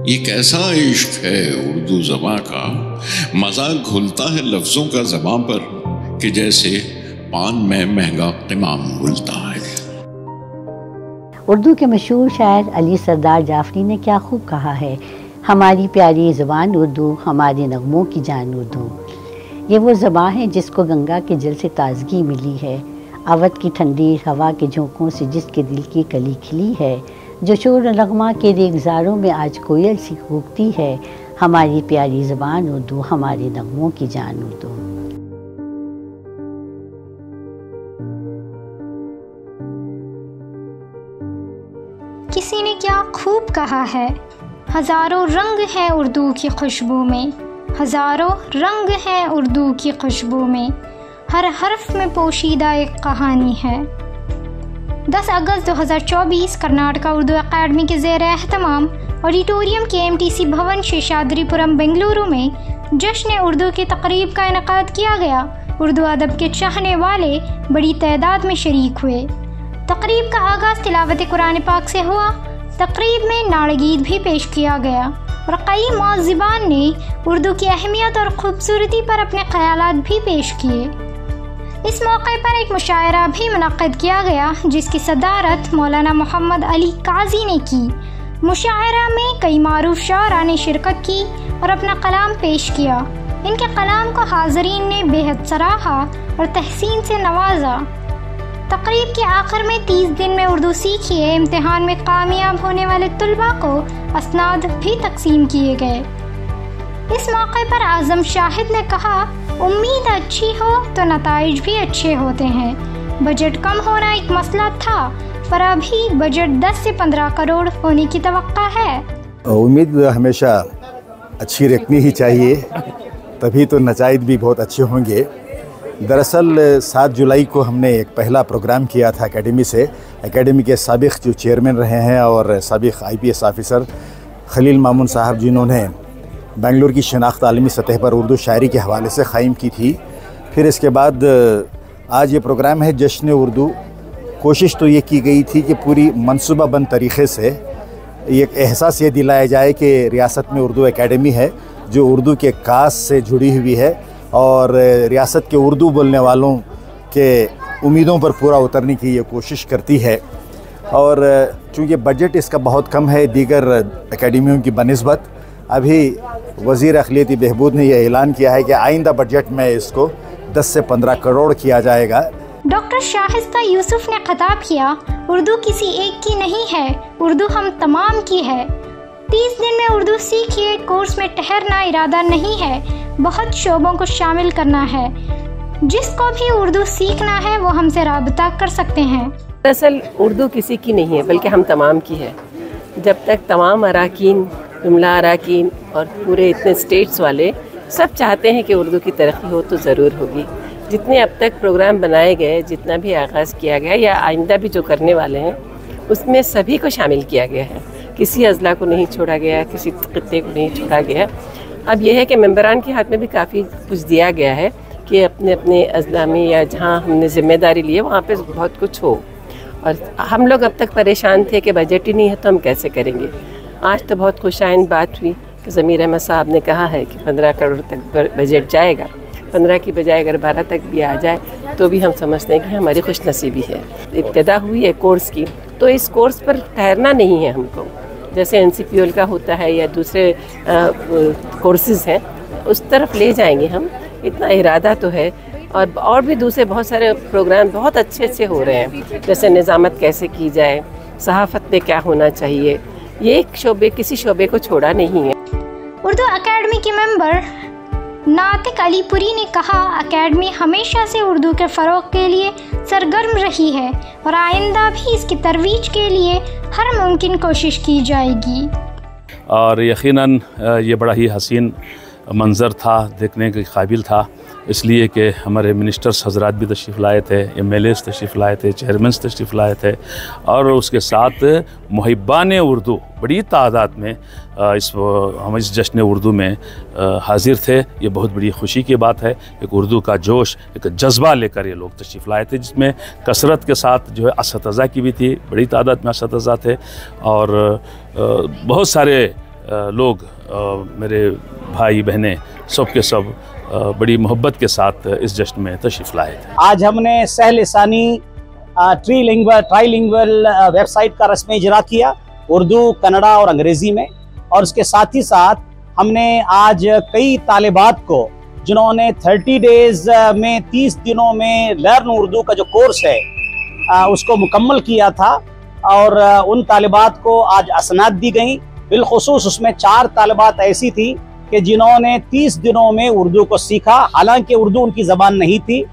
ये कैसा इश्क है उर्दू ज़बां का, मज़ाक घुलता है लफ्ज़ों का ज़बां पर कि जैसे पान में महंगा क़िमाम घुलता है। उर्दू के मशहूर शायर अली सरदार जाफरी ने क्या खूब कहा है, हमारी प्यारी ज़बान उर्दू, हमारे नगमों की जान उर्दू। ये वो ज़बान है जिसको गंगा के जल से ताजगी मिली है, अवध की ठंडी हवा के झोंकों से जिसके दिल की कली खिली है, जो शोर नगमा के रेगज़ारों में आज कोयल सी कूकती है, हमारी प्यारी ज़बान उर्दू, हमारे नगमों की जान उर्दू। किसी ने क्या खूब कहा है, हज़ारों रंग हैं उर्दू की खुशबू में, हज़ारों रंग हैं उर्दू की खुशबू में, हर हर्फ में पोशीदा एक कहानी है। 10 अगस्त 2024 कर्नाटका उर्दू अकादमी के ज़ेर एहतमाम ऑडिटोरियम KMTC भवन शेषाद्रीपुरम बेंगलुरु में जश्न उर्दू की तकरीब का इनकाद किया गया। उर्दू अदब के चाहने वाले बड़ी तादाद में शरीक हुए। तकरीब का आगाज़ तिलावत कुरान पाक से हुआ। तकरीब में नाड़गीत भी पेश किया गया और कई मौज़िबान ने उर्दू की अहमियत और ख़ूबसूरती पर अपने ख़यालात भी पेश किए। इस मौके पर एक मुशायरा भी मुनक़्क़िद किया गया जिसकी सदारत मौलाना मोहम्मद अली काजी ने की। मुशायरा में कई मारूफ शायरा ने शिरकत की और अपना कलाम पेश किया। इनके कलाम को हाज़रीन ने बेहद सराहा और तहसीन से नवाजा। तकरीब के आखिर में 30 दिन में उर्दू सीखिए इम्तिहान में कामयाब होने वाले तुलबा को असनाद भी तकसीम किए गए। इस मौके पर आज़म शाहिद ने कहा, उम्मीद अच्छी हो तो नताइज भी अच्छे होते हैं। बजट कम होना एक मसला था, पर अभी बजट 10 से 15 करोड़ होने की तवक्का है। उम्मीद हमेशा अच्छी रखनी ही चाहिए, तभी तो नताइज भी बहुत अच्छे होंगे। दरअसल 7 जुलाई को हमने एक पहला प्रोग्राम किया था एकेडमी से। एकेडमी के साबिक़ जो चेयरमैन रहे हैं और साबिक़ IPS ऑफ़िसर खलील मामून साहब, जिन्होंने बेंगलुरु की शनाख्त आलमी सतह पर उर्दू शायरी के हवाले से क़ायम की थी। फिर इसके बाद आज ये प्रोग्राम है जश्न उर्दू। कोशिश तो ये की गई थी कि पूरी मनसूबाबंद तरीक़े से एक एहसास ये दिलाया जाए कि रियासत में उर्दू एकेडमी है जो उर्दू के कास से जुड़ी हुई है और रियासत के उर्दू बोलने वालों के उम्मीदों पर पूरा उतरने की ये कोशिश करती है। और चूँकि बजट इसका बहुत कम है दीगर एकेडमियों की बनिस्बत, अभी वज़ीर अक़लियती बहबूद ने यह ऐलान किया है कि आइंदा बजट में इसको 10 से 15 करोड़ किया जाएगा। डॉक्टर शाहिस्ता यूसुफ ने खिताब किया, उर्दू किसी एक की नहीं है, उर्दू हम तमाम की है। 30 दिन में उर्दू सीखिए कोर्स में ठहरना इरादा नहीं है, बहुत शोबों को शामिल करना है। जिसको भी उर्दू सीखना है वो हमसे राबता कर सकते हैं। दरअसल उर्दू किसी की नहीं है बल्कि हम तमाम की है। जब तक तमाम अराकीन, जुमला अराकीन और पूरे इतने स्टेट्स वाले सब चाहते हैं कि उर्दू की तरक्की हो तो ज़रूर होगी। जितने अब तक प्रोग्राम बनाए गए, जितना भी आगाज़ किया गया या आइंदा भी जो करने वाले हैं, उसमें सभी को शामिल किया गया है। किसी अज़ला को नहीं छोड़ा गया, किसी खित्ते को नहीं छोड़ा गया। अब यह है कि मेंबरान के हाथ में भी काफ़ी कुछ दिया गया है कि अपने अपने अज़ला में या जहाँ हमने ज़िम्मेदारी ली है वहाँ पे बहुत कुछ हो। और हम लोग अब तक परेशान थे कि बजट ही नहीं है तो हम कैसे करेंगे। आज तो बहुत खुशाइंद बात हुई कि ज़मीर अहमद साहब ने कहा है कि 15 करोड़ तक बजट जाएगा। 15 की बजाय अगर 12 तक भी आ जाए तो भी हम समझते हैं कि हमारी खुशनसीबी है। इब्तिदा हुई है कोर्स की, तो इस कोर्स पर ठहरना नहीं है हमको। जैसे NCPOL का होता है या दूसरे कोर्सेज़ हैं, उस तरफ ले जाएंगे हम, इतना इरादा तो है। और भी दूसरे बहुत सारे प्रोग्राम बहुत अच्छे हो रहे हैं, जैसे निज़ामत कैसे की जाए, सहाफ़त में क्या होना चाहिए। ये एक शोबे किसी शोबे को छोड़ा नहीं है। उर्दू अकेडमी के मेंबर नातिक अलीपुरी ने कहा, अकेडमी हमेशा से उर्दू के फ़रोग़ के लिए सरगर्म रही है और आइंदा भी इसकी तरवीज के लिए हर मुमकिन कोशिश की जाएगी। और यकीनन ये बड़ा ही हसीन मंज़र था, देखने के काबिल था, इसलिए कि हमारे मिनिस्टर्स हजरात भी तशरीफ़ लाए थे, MLAs तशरीफ़ लाए थे, चेयरमैन तशरीफ़ लाए थे और उसके साथ मुहिब्बान उर्दू बड़ी तादाद में हम इस जश्न उर्दू में हाज़िर थे। ये बहुत बड़ी खुशी की बात है। एक उर्दू का जोश, एक जज्बा लेकर ये लोग तशरीफ़ लाए थे, जिसमें कसरत के साथ जो है असतज़ा की भी थी, बड़ी तादाद में असतज़ा थे और बहुत सारे लोग, मेरे भाई बहनें, सब के सब बड़ी मोहब्बत के साथ इस जश्न में तशरीफ़ लाए थे। आज हमने सहलिसानी ट्राईलिंगुअल वेबसाइट का रस्मी इजरा किया, उर्दू, कन्नड़ा और अंग्रेज़ी में। और उसके साथ ही साथ हमने आज कई तालिबात को, जिन्होंने 30 डेज़ में 30 दिनों में लर्न उर्दू का जो कोर्स है उसको मुकम्मल किया था, और उन तालिबात को आज असनाद दी गई। बिलखुसूस उसमें 4 तालिबात ऐसी थी कि जिन्होंने 30 दिनों में उर्दू को सीखा, हालांकि उर्दू उनकी ज़बान नहीं थी,